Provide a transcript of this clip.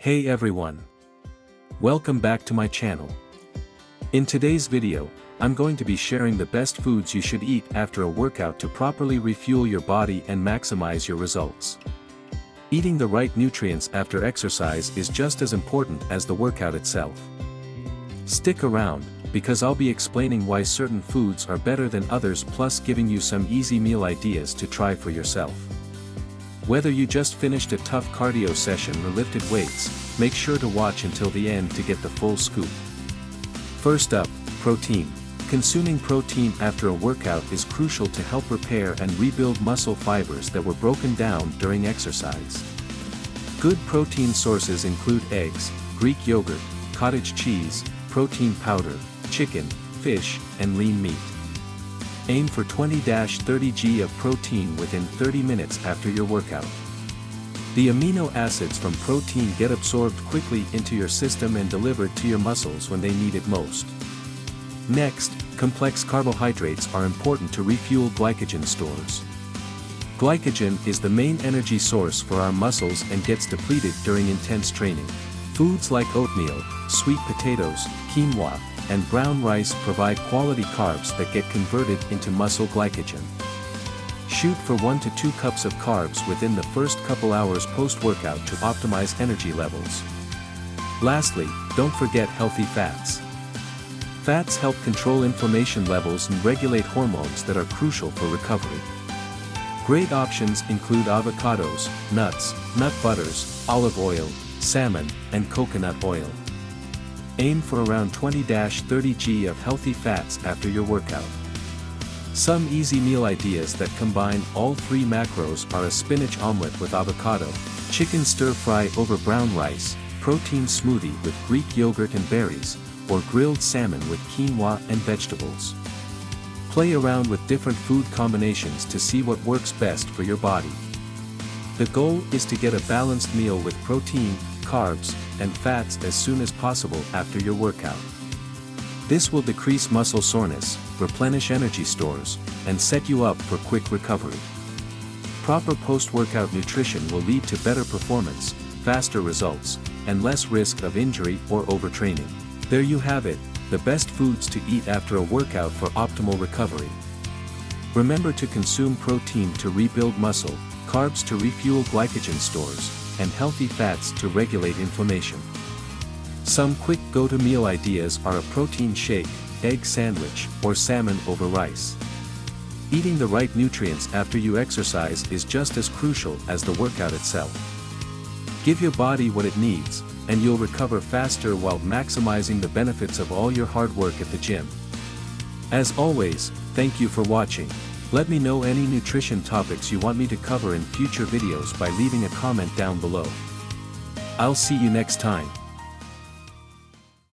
Hey everyone! Welcome back to my channel. In today's video, I'm going to be sharing the best foods you should eat after a workout to properly refuel your body and maximize your results. Eating the right nutrients after exercise is just as important as the workout itself. Stick around, because I'll be explaining why certain foods are better than others, plus giving you some easy meal ideas to try for yourself. Whether you just finished a tough cardio session or lifted weights, make sure to watch until the end to get the full scoop. First up, protein. Consuming protein after a workout is crucial to help repair and rebuild muscle fibers that were broken down during exercise. Good protein sources include eggs, Greek yogurt, cottage cheese, protein powder, chicken, fish, and lean meat. Aim for 20-30 g of protein within 30 minutes after your workout. The amino acids from protein get absorbed quickly into your system and delivered to your muscles when they need it most. Next, complex carbohydrates are important to refuel glycogen stores. Glycogen is the main energy source for our muscles and gets depleted during intense training. Foods like oatmeal, sweet potatoes, quinoa, and brown rice provide quality carbs that get converted into muscle glycogen. Shoot for 1 to 2 cups of carbs within the first couple hours post-workout to optimize energy levels. Lastly, don't forget healthy fats. Fats help control inflammation levels and regulate hormones that are crucial for recovery. Great options include avocados, nuts, nut butters, olive oil, salmon, and coconut oil. Aim for around 20-30 g of healthy fats after your workout. Some easy meal ideas that combine all three macros are a spinach omelette with avocado, chicken stir-fry over brown rice, protein smoothie with Greek yogurt and berries, or grilled salmon with quinoa and vegetables. Play around with different food combinations to see what works best for your body. The goal is to get a balanced meal with protein, carbs, and fats as soon as possible after your workout. This will decrease muscle soreness, replenish energy stores, and set you up for quick recovery. Proper post-workout nutrition will lead to better performance, faster results, and less risk of injury or overtraining. There you have it, the best foods to eat after a workout for optimal recovery. Remember to consume protein to rebuild muscle, carbs to refuel glycogen stores, and healthy fats to regulate inflammation. Some quick go-to meal ideas are a protein shake, egg sandwich, or salmon over rice. Eating the right nutrients after you exercise is just as crucial as the workout itself. Give your body what it needs, and you'll recover faster while maximizing the benefits of all your hard work at the gym. As always, thank you for watching. Let me know any nutrition topics you want me to cover in future videos by leaving a comment down below. I'll see you next time.